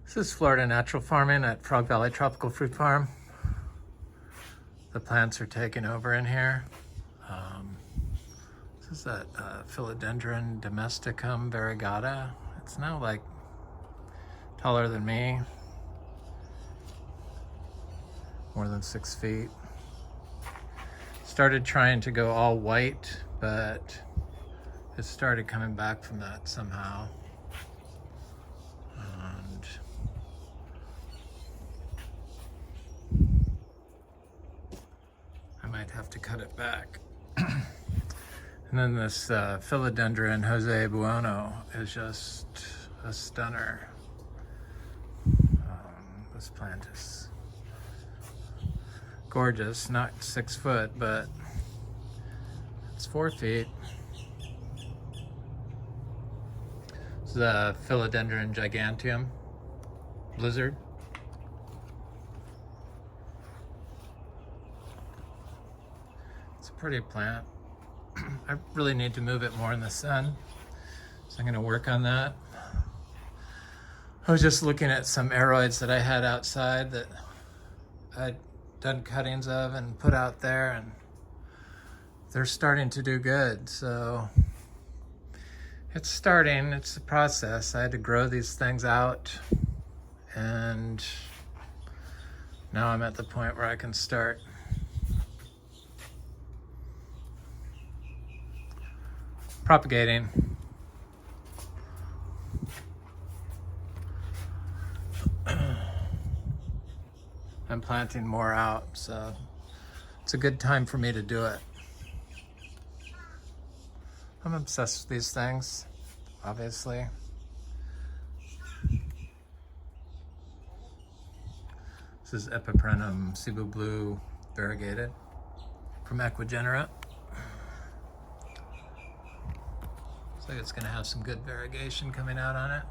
This is Florida Natural Farming at Frog Valley Tropical Fruit Farm. The plants are taking over in here. This is that Philodendron domesticum variegata. It's now like taller than me, more than 6 feet. Started trying to go all white, but it started coming back from that somehow. And I might have to cut it back. And then this Philodendron Jose Buono is just a stunner. This plant is gorgeous, not 6 foot, but it's 4 feet. This is a Philodendron giganteum lizard. It's a pretty plant. I really need to move it more in the sun, so I'm going to work on that. I was just looking at some aroids that I had outside that I'd done cuttings of and put out there, and they're starting to do good. So it's starting, it's a process. I had to grow these things out, and now I'm at the point where I can start propagating. I'm planting more out, so it's a good time for me to do it. I'm obsessed with these things, obviously. This is Epiprenum Cebu Blue variegated from Equigenera. Looks like it's going to have some good variegation coming out on it.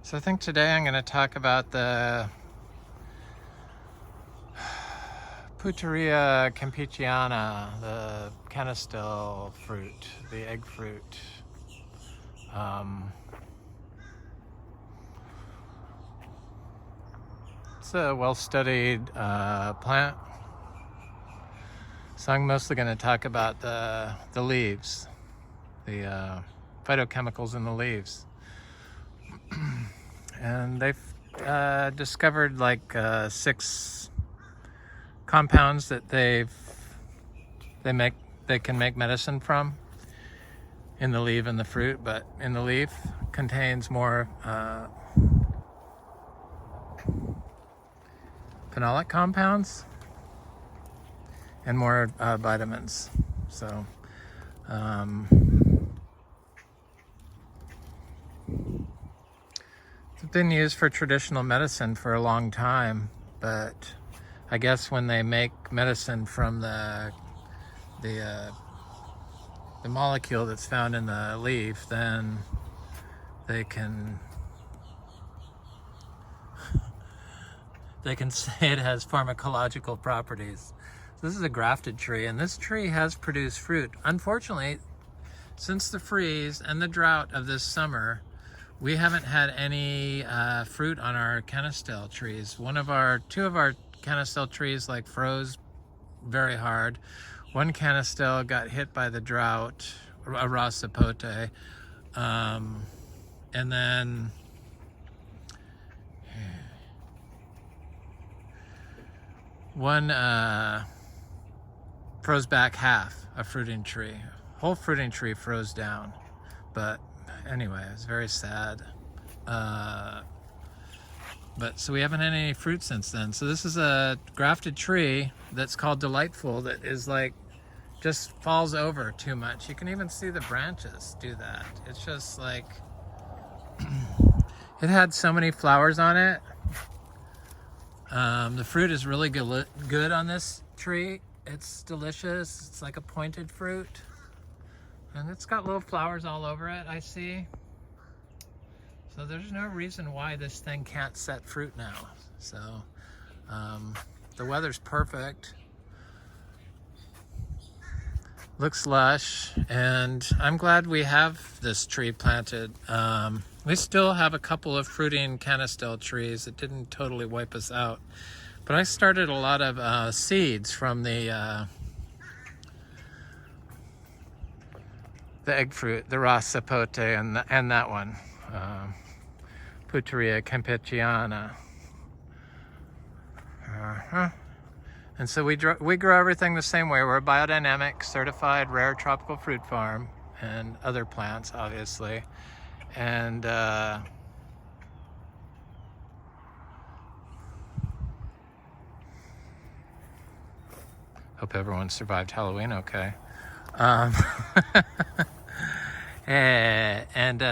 So I think today I'm going to talk about the Pouteria campechiana, the Canistel fruit, the egg fruit. It's a well-studied plant. So I'm mostly going to talk about the leaves, the phytochemicals in the leaves. And they've discovered like 6 compounds that they can make medicine from in the leaf and the fruit, but in the leaf contains more phenolic compounds and more vitamins. So it's been used for traditional medicine for a long time, but I guess when they make medicine from the molecule that's found in the leaf, then they can say it has pharmacological properties. So this is a grafted tree, and this tree has produced fruit. Unfortunately, since the freeze and the drought of this summer, we haven't had any fruit on our Canistel trees. 2 of our Canistel trees like froze very hard. One Canistel got hit by the drought, a raw sapote, and then one froze back half a fruiting tree. Whole fruiting tree froze down, but anyway, it's very sad. But so we haven't had any fruit since then. So this is a grafted tree that's called Delightful, that is like just falls over too much. You can even see the branches do that. It's just like it had so many flowers on it. The fruit is really good on this tree. It's delicious. It's like a pointed fruit, and it's got little flowers all over it, I see. So there's no reason why this thing can't set fruit now. So the weather's perfect. Looks lush, and I'm glad we have this tree planted. We still have a couple of fruiting Canistel trees. It didn't totally wipe us out, but I started a lot of seeds from the egg fruit, the Jose Buono, and that one, Pouteria campechiana. And so we grow everything the same way. We're a biodynamic, certified, rare tropical fruit farm, and other plants, obviously. And hope everyone survived Halloween okay. And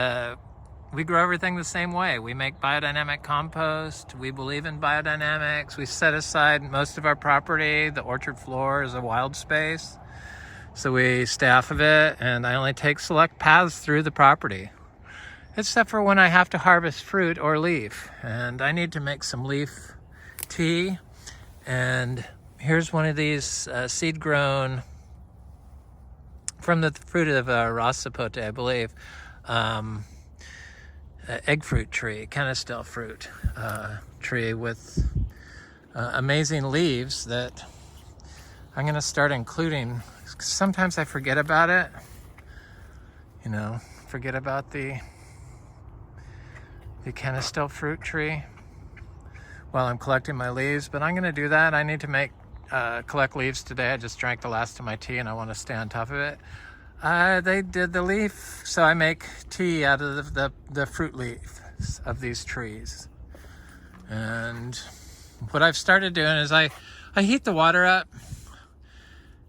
we grow everything the same way. We make biodynamic compost. We believe in biodynamics. We set aside most of our property. The orchard floor is a wild space, so we stay off of it, and I only take select paths through the property, except for when I have to harvest fruit or leaf. And I need to make some leaf tea. And here's one of these seed grown from the fruit of Jose Buono, I believe. Egg fruit tree, Canistel fruit tree with amazing leaves that I'm going to start including. Sometimes I forget about it, forget about the Canistel fruit tree while I'm collecting my leaves, but I'm going to do that. I need to collect leaves today. I just drank the last of my tea and I want to stay on top of it. They did the leaf, so I make tea out of the fruit leaves of these trees. And what I've started doing is I heat the water up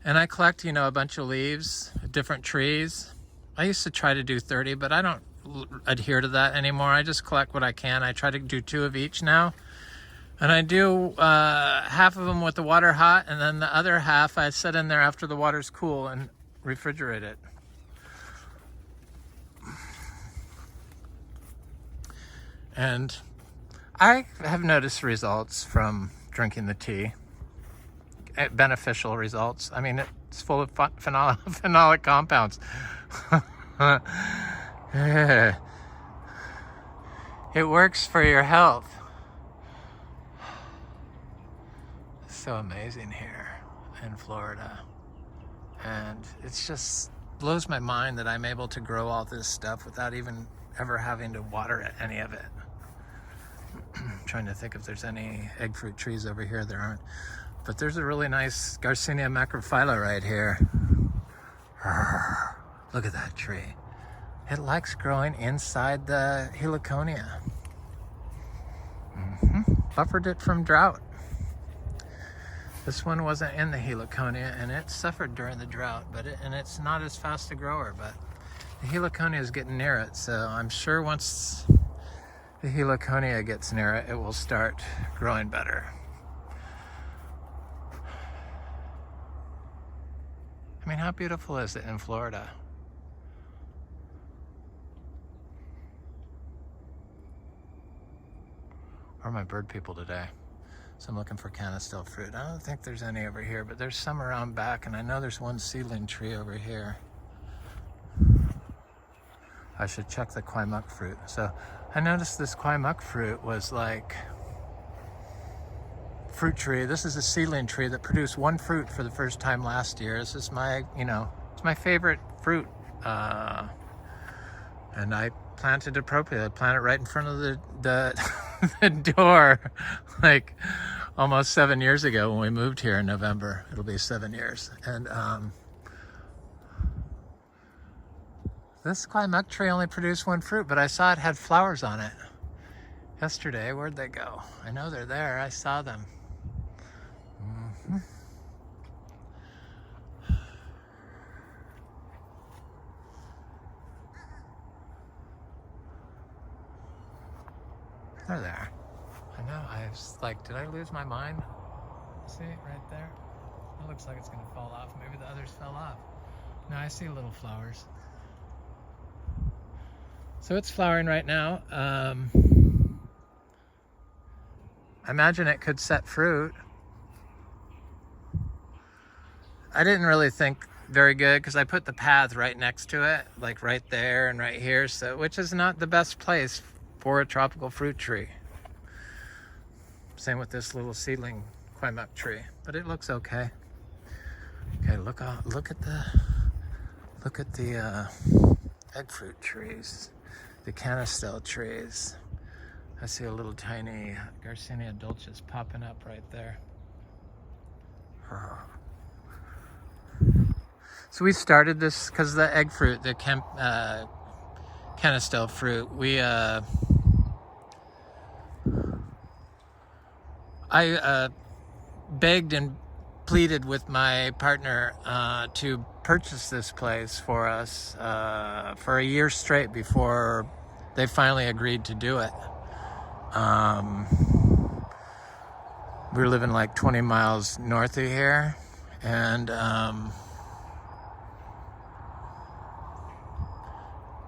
and I collect, a bunch of leaves, different trees. I used to try to do 30, but I don't adhere to that anymore. I just collect what I can. I try to do 2 of each now. And I do half of them with the water hot, and then the other half I set in there after the water's cool and refrigerate it. And I have noticed results from drinking the tea, beneficial results. I mean, it's full of phenolic compounds. It works for your health. It's so amazing here in Florida. And it's just blows my mind that I'm able to grow all this stuff without even ever having to water any of it. I'm trying to think if there's any egg fruit trees over here. There aren't. But there's a really nice Garcinia macrophylla right here. Look at that tree. It likes growing inside the heliconia. Buffered it from drought. This one wasn't in the heliconia, and it suffered during the drought, and it's not as fast a grower, but the heliconia is getting near it, so I'm sure once the heliconia gets near it, it will start growing better. I mean, how beautiful is it in Florida? Where are my bird people today? So I'm looking for Canistel fruit. I don't think there's any over here, but there's some around back, and I know there's one seedling tree over here. I should check the quaimuck fruit. So I noticed this quaimuck fruit was like fruit tree. This is a seedling tree that produced 1 fruit for the first time last year. This is my, it's my favorite fruit. And I planted it appropriately. I planted it right in front of the door, like almost 7 years ago when we moved here in November. It'll be 7 years. And this quaimuck tree only produced 1 fruit, but I saw it had flowers on it yesterday. Where'd they go? I know they're there. I saw them. They're there. I know. I was like, did I lose my mind? See, right there? It looks like it's going to fall off. Maybe the others fell off. No, I see little flowers. So it's flowering right now. I imagine it could set fruit. I didn't really think very good because I put the path right next to it, like right there and right here, so which is not the best place for a tropical fruit tree. Same with this little seedling quinamp tree, but it looks okay. Okay, look at the egg fruit trees, the Canistel trees. I see a little tiny Garcinia dulcis popping up right there. So we started this because the egg fruit, the Canistel fruit, I begged and pleaded with my partner to purchase this place for us for a year straight before they finally agreed to do it. We were living like 20 miles north of here, and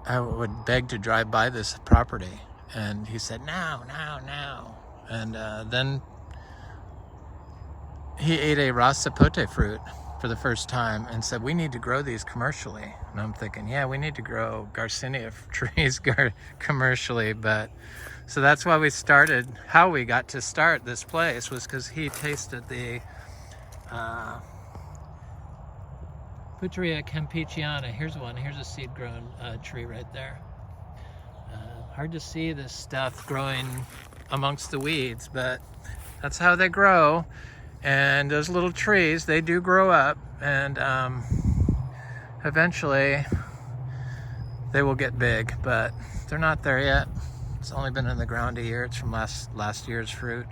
I would beg to drive by this property, and he said, now. And then he ate a raw sapote fruit for the first time and said, we need to grow these commercially. And I'm thinking, yeah, we need to grow Garcinia trees commercially. But so that's why we started. How we got to start this place was because he tasted the Pouteria campechiana. Here's one. Here's a seed-grown tree right there. Hard to see this stuff growing amongst the weeds, but that's how they grow. And those little trees, they do grow up, and eventually they will get big, but they're not there yet. It's only been in the ground a year. It's from last year's fruit.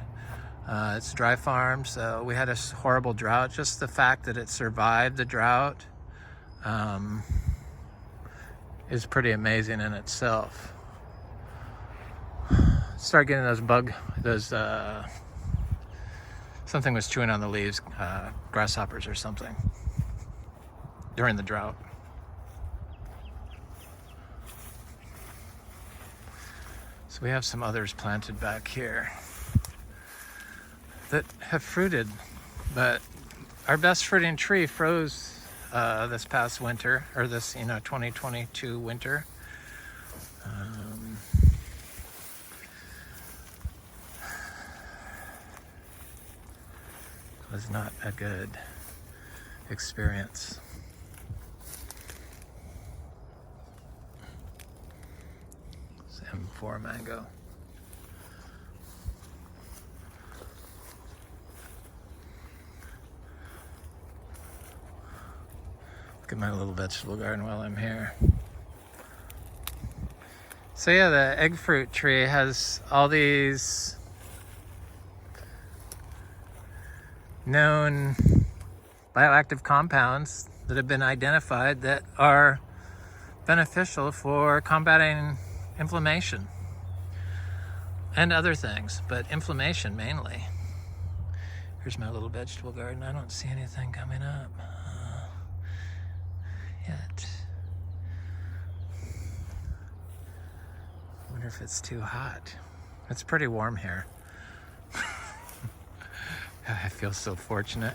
It's dry farm, so we had a horrible drought. Just the fact that it survived the drought is pretty amazing in itself. Start getting those something was chewing on the leaves, grasshoppers or something, during the drought. So we have some others planted back here that have fruited, but our best fruiting tree froze this past winter, or this 2022 winter. Was not a good experience. It's M4 mango. Look at my little vegetable garden while I'm here. So yeah, the egg fruit tree has all these known bioactive compounds that have been identified that are beneficial for combating inflammation and other things, but inflammation mainly. Here's my little vegetable garden. I don't see anything coming up yet. I wonder if it's too hot. It's pretty warm here. I feel so fortunate.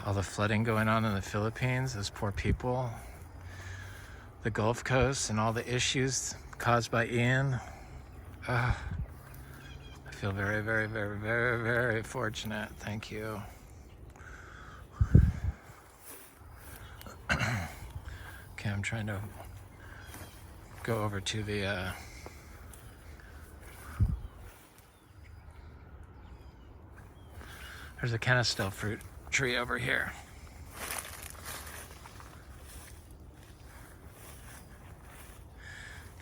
All the flooding going on in the Philippines, those poor people. The Gulf Coast and all the issues caused by Ian. I feel very, very, very, very, very fortunate. Thank you. Okay, I'm trying to go over to the there's a Canistel fruit tree over here.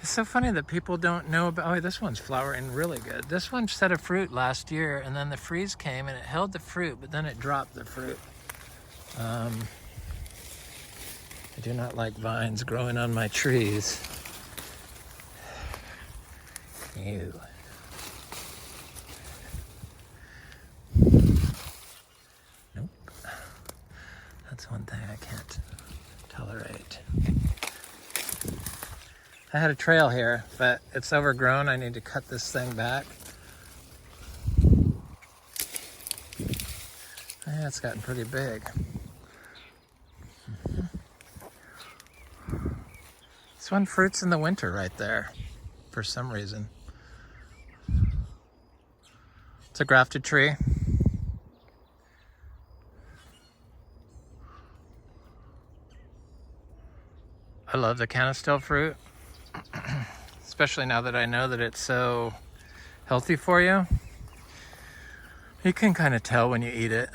It's so funny that people don't know about, oh, this one's flowering really good. This one set a fruit last year, and then the freeze came and it held the fruit, but then it dropped the fruit. I do not like vines growing on my trees. Ew. That's one thing I can't tolerate. I had a trail here, but it's overgrown. I need to cut this thing back. That's gotten pretty big. This one fruits in the winter right there, for some reason. It's a grafted tree. I love the Canistel fruit, especially now that I know that it's so healthy for you. You can kind of tell when you eat it.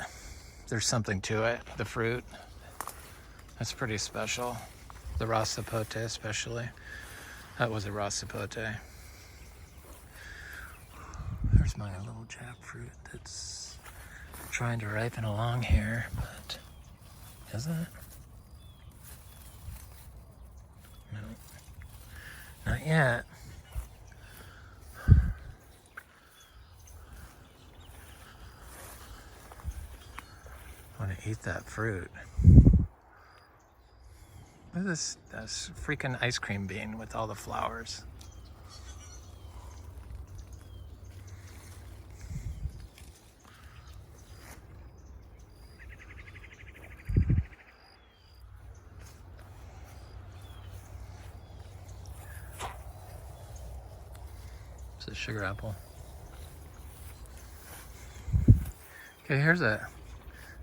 There's something to it, the fruit. That's pretty special. The Sapote especially. That was a Sapote. There's my little jackfruit that's trying to ripen along here, but isn't it? No, not yet. I want to eat that fruit. Look at this freaking ice cream bean with all the flowers. It's a sugar apple. Okay,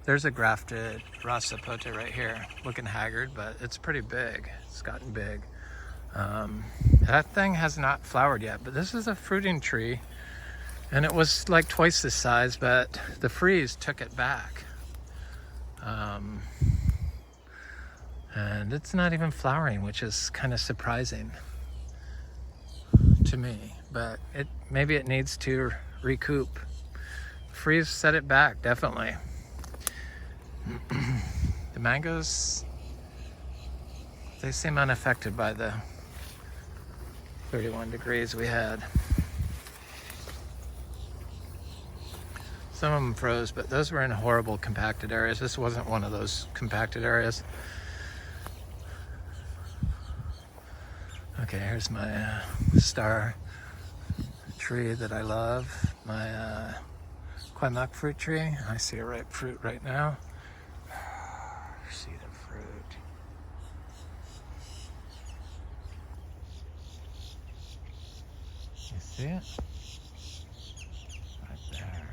there's a grafted Sapote right here, looking haggard, but it's pretty big. It's gotten big. That thing has not flowered yet, but this is a fruiting tree, and it was like twice the size, but the freeze took it back. And it's not even flowering, which is kind of surprising to me, but maybe it needs to recoup. Freeze set it back, definitely. The mangoes, they seem unaffected by the 31 degrees we had. Some of them froze, but those were in horrible compacted areas. This wasn't one of those compacted areas. Okay, here's my star tree that I love. My Quaimak fruit tree. I see a ripe fruit right now. See the fruit. You see it? Right there.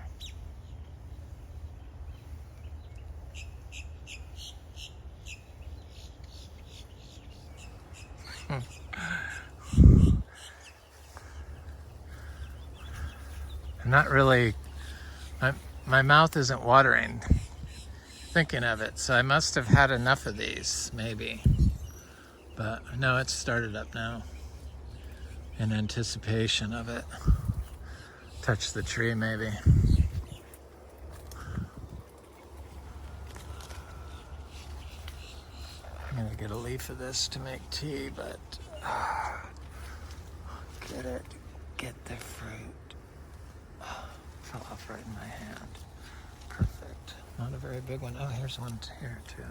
I'm not really, my mouth isn't watering thinking of it, so I must have had enough of these, maybe. But no, it's started up now in anticipation of it. Touch the tree, maybe. I'm gonna get a leaf of this to make tea, but get the fruit. Fell off right in my hand. Perfect. Not a very big one. Oh, here's one here too.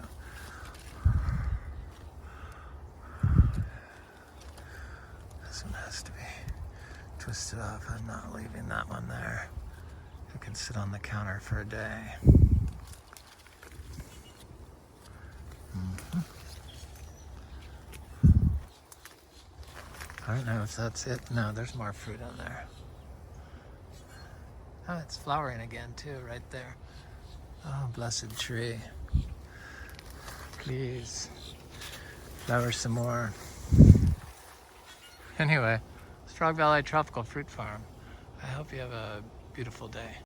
This one has to be twisted off. I'm not leaving that one there. It can sit on the counter for a day. I don't know if that's it. No, there's more fruit on there. Oh, it's flowering again too, right there. Oh, blessed tree. Please, flower some more. Anyway, Frog Valley Tropical Fruit Farm. I hope you have a beautiful day.